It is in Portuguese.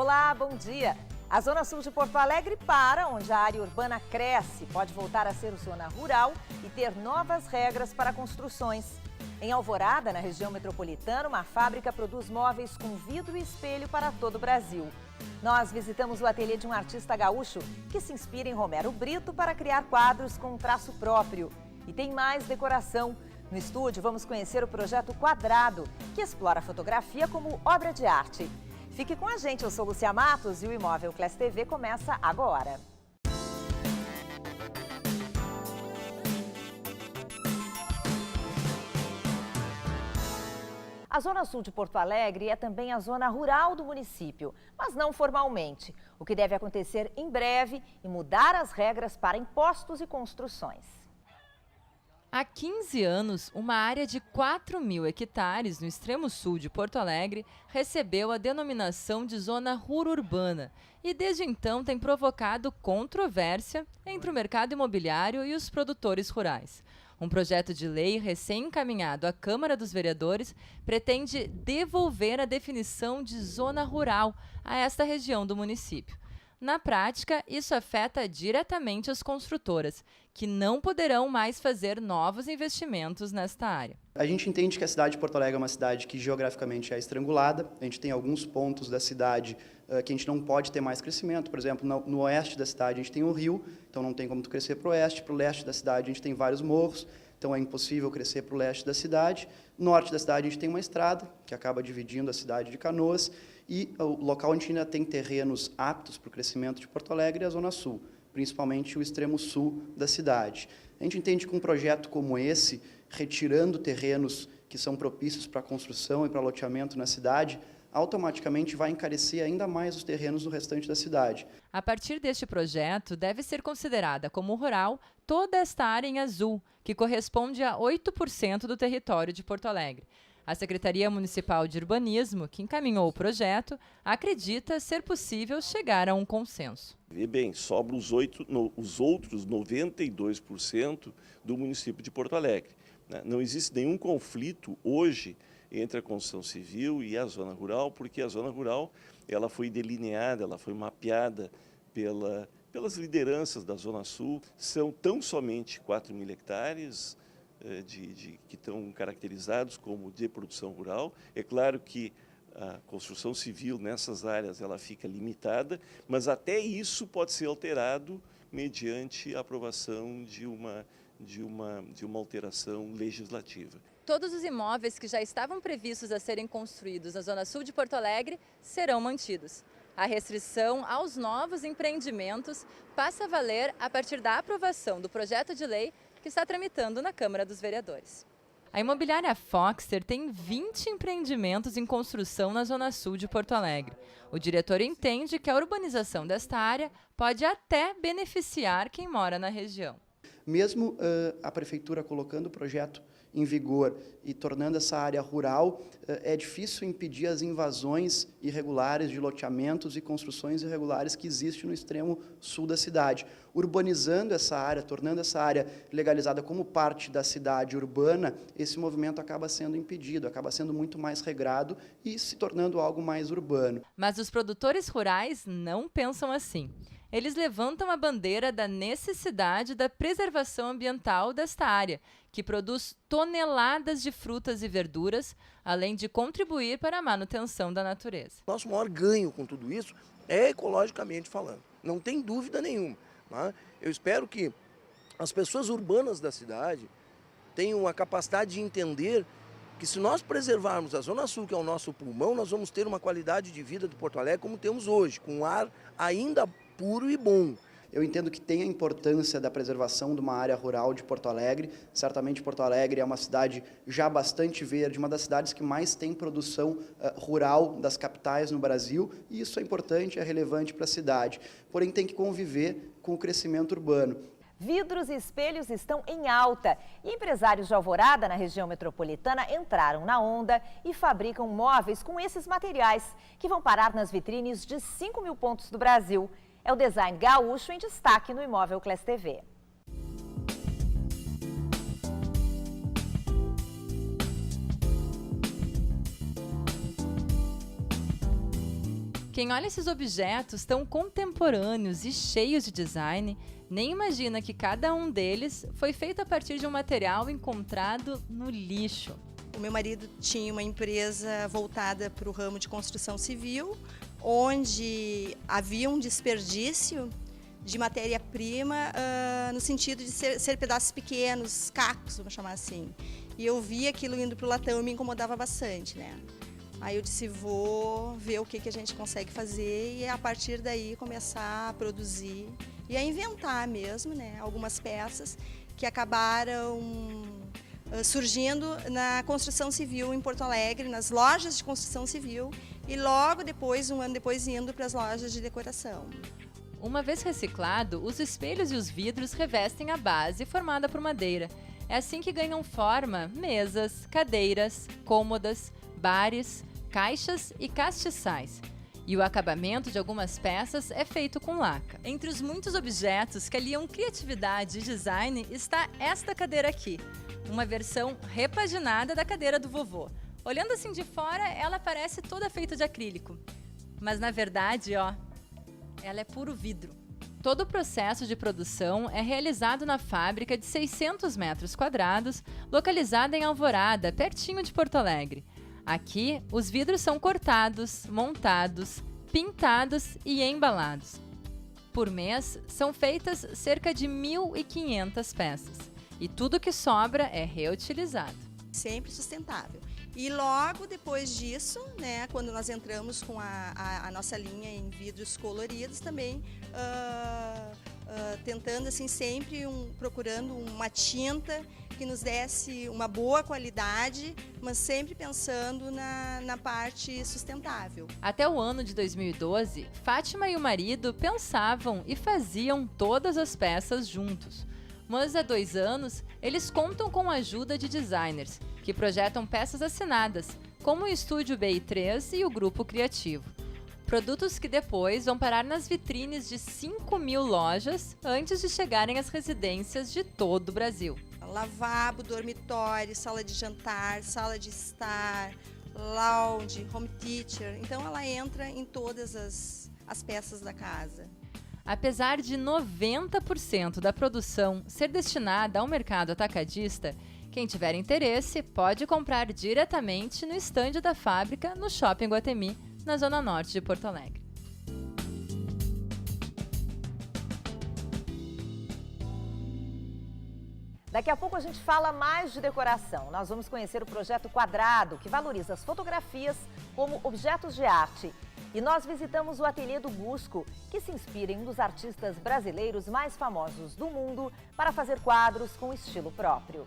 Olá, bom dia! A Zona Sul de Porto Alegre para onde a área urbana cresce, pode voltar a ser zona rural e ter novas regras para construções. Em Alvorada, na região metropolitana, uma fábrica produz móveis com vidro e espelho para todo o Brasil. Nós visitamos o ateliê de um artista gaúcho que se inspira em Romero Brito para criar quadros com um traço próprio. E tem mais decoração. No estúdio, vamos conhecer o projeto Quadrado, que explora a fotografia como obra de arte. Fique com a gente, eu sou Lúcia Matos e o Imóvel Class TV começa agora. A Zona Sul de Porto Alegre é também a zona rural do município, mas não formalmente, o que deve acontecer em breve e mudar as regras para impostos e construções. Há 15 anos, uma área de 4.000 hectares no extremo sul de Porto Alegre recebeu a denominação de Zona Rururbana e desde então tem provocado controvérsia entre o mercado imobiliário e os produtores rurais. Um projeto de lei recém-encaminhado à Câmara dos Vereadores pretende devolver a definição de zona rural a esta região do município. Na prática, isso afeta diretamente as construtoras, que não poderão mais fazer novos investimentos nesta área. A gente entende que a cidade de Porto Alegre é uma cidade que geograficamente é estrangulada. A gente tem alguns pontos da cidade que a gente não pode ter mais crescimento. Por exemplo, no oeste da cidade a gente tem o rio, então não tem como tu crescer para o oeste. Para o leste da cidade a gente tem vários morros, então é impossível crescer para o leste da cidade. No norte da cidade a gente tem uma estrada, que acaba dividindo a cidade de Canoas, e o local onde ainda tem terrenos aptos para o crescimento de Porto Alegre é a Zona Sul, principalmente o extremo sul da cidade. A gente entende que um projeto como esse, retirando terrenos que são propícios para construção e para loteamento na cidade, automaticamente vai encarecer ainda mais os terrenos no restante da cidade. A partir deste projeto, deve ser considerada como rural toda esta área em azul, que corresponde a 8% do território de Porto Alegre. A Secretaria Municipal de Urbanismo, que encaminhou o projeto, acredita ser possível chegar a um consenso. Vê bem, sobra os outros 92% do município de Porto Alegre. Não existe nenhum conflito hoje entre a construção civil e a zona rural, porque a zona rural ela foi delineada, ela foi mapeada pelas lideranças da Zona Sul. São tão somente 4.000 hectares que estão caracterizados como de produção rural. É claro que a construção civil nessas áreas ela fica limitada, mas até isso pode ser alterado mediante a aprovação de uma alteração legislativa. Todos os imóveis que já estavam previstos a serem construídos na Zona Sul de Porto Alegre serão mantidos. A restrição aos novos empreendimentos passa a valer a partir da aprovação do projeto de lei que está tramitando na Câmara dos Vereadores. A imobiliária Foxter tem 20 empreendimentos em construção na Zona Sul de Porto Alegre. O diretor entende que a urbanização desta área pode até beneficiar quem mora na região. Mesmo a prefeitura colocando o projeto em vigor e tornando essa área rural, é difícil impedir as invasões irregulares de loteamentos e construções irregulares que existem no extremo sul da cidade. Urbanizando essa área, tornando essa área legalizada como parte da cidade urbana, esse movimento acaba sendo impedido, acaba sendo muito mais regrado e se tornando algo mais urbano. Mas os produtores rurais não pensam assim. Eles levantam a bandeira da necessidade da preservação ambiental desta área, que produz toneladas de frutas e verduras, além de contribuir para a manutenção da natureza. Nosso maior ganho com tudo isso é ecologicamente falando, não tem dúvida nenhuma. Né? Eu espero que as pessoas urbanas da cidade tenham a capacidade de entender que se nós preservarmos a Zona Sul, que é o nosso pulmão, nós vamos ter uma qualidade de vida de Porto Alegre como temos hoje, com um ar ainda puro e bom. Eu entendo que tem a importância da preservação de uma área rural de Porto Alegre. Certamente Porto Alegre é uma cidade já bastante verde, uma das cidades que mais tem produção rural das capitais no Brasil, e isso é importante, é relevante para a cidade. Porém, tem que conviver com o crescimento urbano. Vidros e espelhos estão em alta e empresários de Alvorada, na região metropolitana, entraram na onda e fabricam móveis com esses materiais, que vão parar nas vitrines de 5.000 pontos do Brasil. É o design gaúcho em destaque no Imóvel Class TV. Quem olha esses objetos tão contemporâneos e cheios de design, nem imagina que cada um deles foi feito a partir de um material encontrado no lixo. O meu marido tinha uma empresa voltada para o ramo de construção civil, onde havia um desperdício de matéria-prima no sentido de ser pedaços pequenos, cacos, vamos chamar assim. E eu via aquilo indo para o latão e me incomodava bastante, né? Aí eu disse, vou ver o que a gente consegue fazer e a partir daí começar a produzir e a inventar mesmo, né? Algumas peças que acabaram surgindo na construção civil em Porto Alegre, nas lojas de construção civil e logo depois, um ano depois, indo para as lojas de decoração. Uma vez reciclado, os espelhos e os vidros revestem a base formada por madeira. É assim que ganham forma mesas, cadeiras, cômodas, bares, caixas e castiçais. E o acabamento de algumas peças é feito com laca. Entre os muitos objetos que aliam criatividade e design está esta cadeira aqui, uma versão repaginada da cadeira do vovô. Olhando assim de fora, ela parece toda feita de acrílico. Mas na verdade, ela é puro vidro. Todo o processo de produção é realizado na fábrica de 600 metros quadrados, localizada em Alvorada, pertinho de Porto Alegre. Aqui, os vidros são cortados, montados, pintados e embalados. Por mês, são feitas cerca de 1.500 peças. E tudo que sobra é reutilizado. Sempre sustentável. E logo depois disso, né, quando nós entramos com a nossa linha em vidros coloridos também, tentando assim sempre procurando uma tinta que nos desse uma boa qualidade, mas sempre pensando na parte sustentável. Até o ano de 2012, Fátima e o marido pensavam e faziam todas as peças juntos. Mas há 2 anos, eles contam com a ajuda de designers, que projetam peças assinadas, como o Estúdio BI3 e o Grupo Criativo. Produtos que depois vão parar nas vitrines de 5.000 lojas antes de chegarem às residências de todo o Brasil. Lavabo, dormitório, sala de jantar, sala de estar, lounge, home theater. Então ela entra em todas as peças da casa. Apesar de 90% da produção ser destinada ao mercado atacadista, quem tiver interesse pode comprar diretamente no estande da fábrica no Shopping Guatemi, na zona norte de Porto Alegre. Daqui a pouco a gente fala mais de decoração. Nós vamos conhecer o projeto Quadrado, que valoriza as fotografias como objetos de arte. E nós visitamos o ateliê do Busco, que se inspira em um dos artistas brasileiros mais famosos do mundo para fazer quadros com estilo próprio.